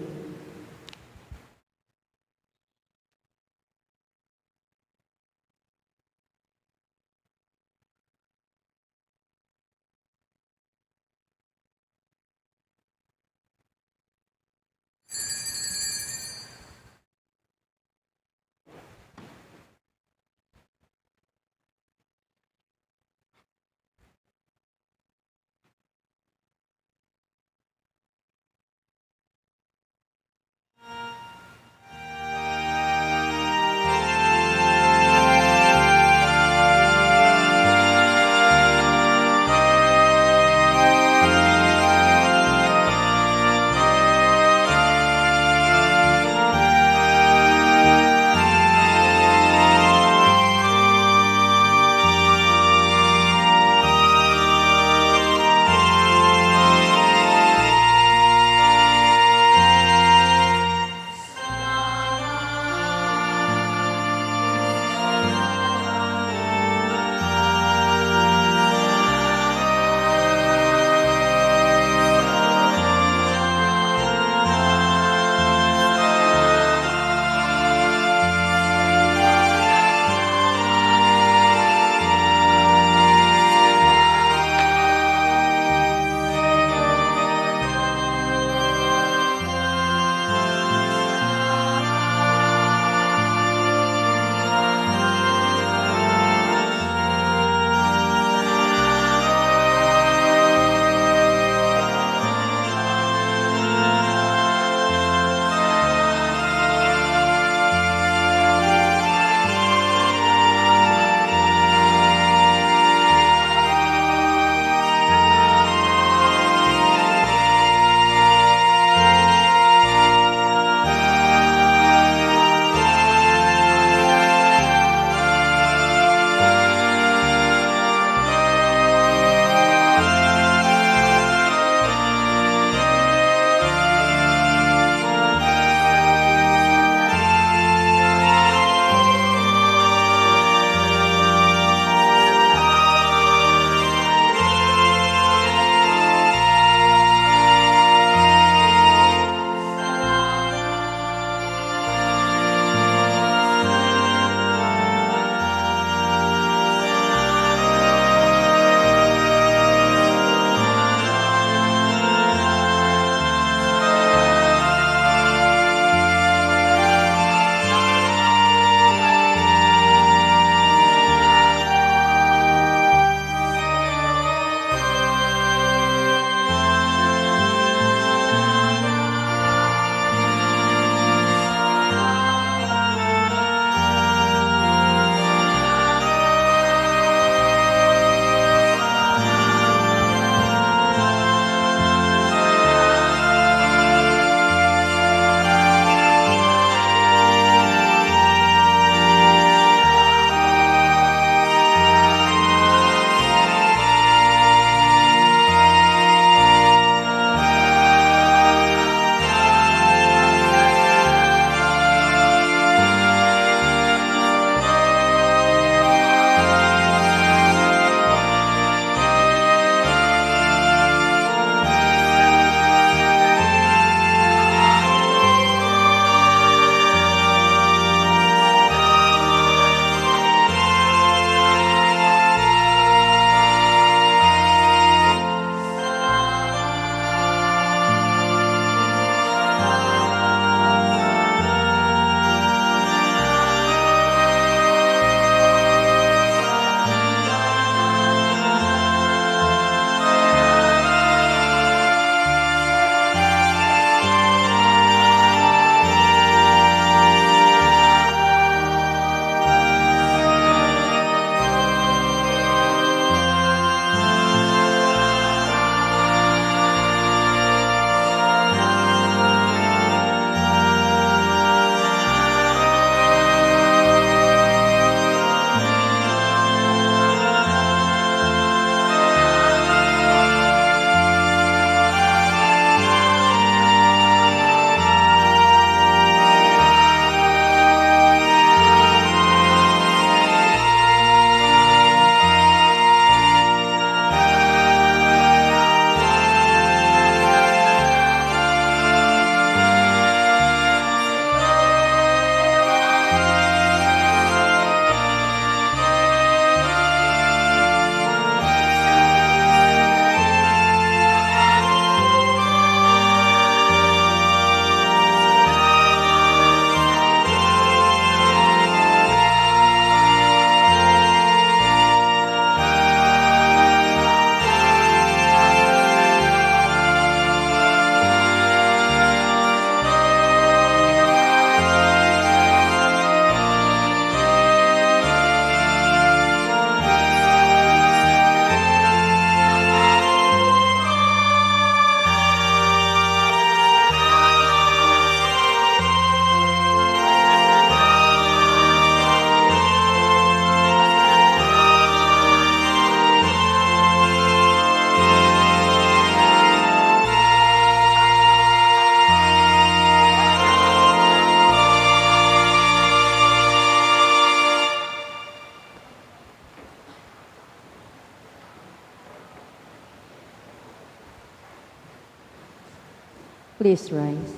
Please rise.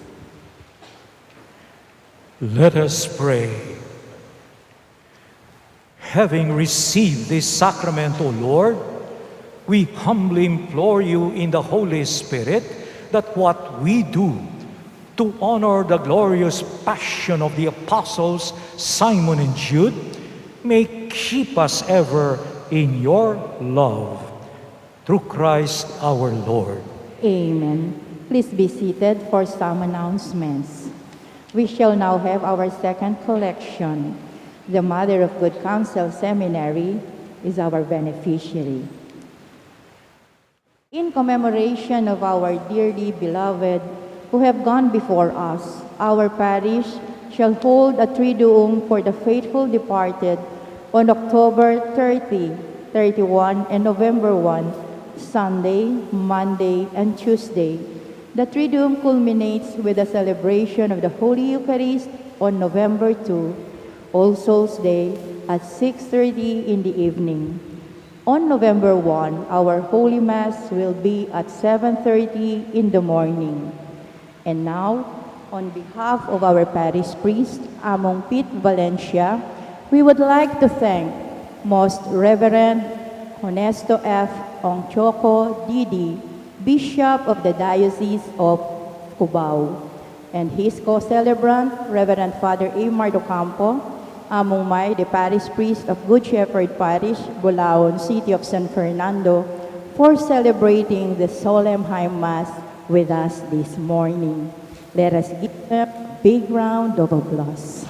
Let us pray. Having received this sacrament, O Lord, we humbly implore you in the Holy Spirit that what we do to honor the glorious passion of the apostles Simon and Jude may keep us ever in your love. Through Christ our Lord. Amen. Please be seated for some announcements. We shall now have our second collection. The Mother of Good Counsel Seminary is our beneficiary. In commemoration of our dearly beloved who have gone before us, our parish shall hold a Triduum for the faithful departed on October 30, 31, and November 1, Sunday, Monday, and Tuesday. The Triduum culminates with the celebration of the Holy Eucharist on November 2, All Souls Day, at 6:30 in the evening. On November 1, our Holy Mass will be at 7:30 in the morning. And now, on behalf of our parish priest, Among Pete Valencia, we would like to thank Most Reverend Honesto F. Ongchoco Didi, Bishop of the Diocese of Cubao, and his co-celebrant, Reverend Father A. Mardocampo, Among May, the parish priest of Good Shepherd Parish, Bulaon, City of San Fernando, for celebrating the Solemn High Mass with us this morning. Let us give them a big round of applause.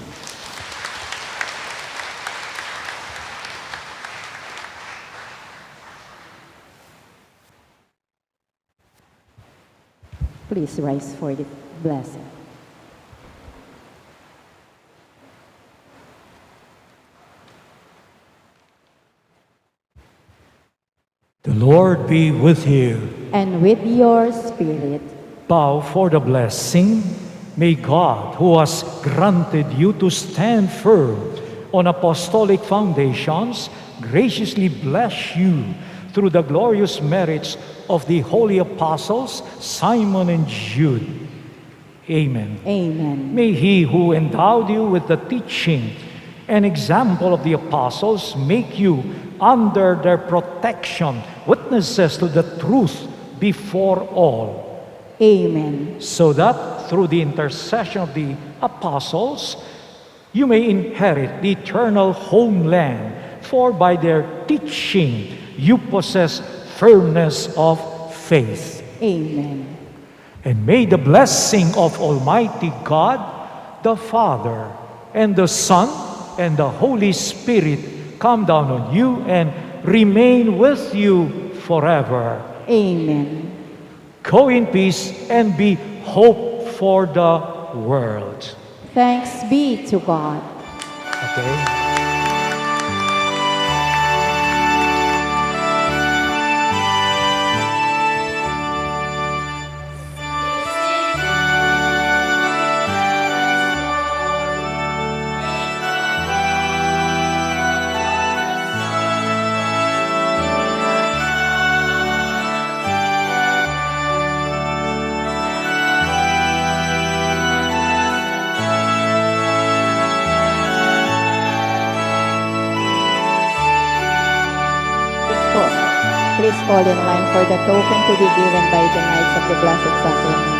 Please rise for the blessing. The Lord be with you. And with your spirit, Bow for the blessing. May God, who has granted you to stand firm on apostolic foundations, graciously bless you through the glorious merits of the holy apostles Simon and Jude. Amen. amen. May He who endowed you with the teaching and example of the apostles make you, under their protection, witnesses to the truth before all, Amen. so that through the intercession of the apostles, you may inherit the eternal homeland, for by their teaching you possess firmness of faith. Amen. And may the blessing of Almighty God, the Father, and the Son, and the Holy Spirit come down on you and remain with you forever. Amen. Go in peace and be hope for the world. Thanks be to God. Okay? Please fall in line for the token to be given by the Knights of the Blessed Sacrament.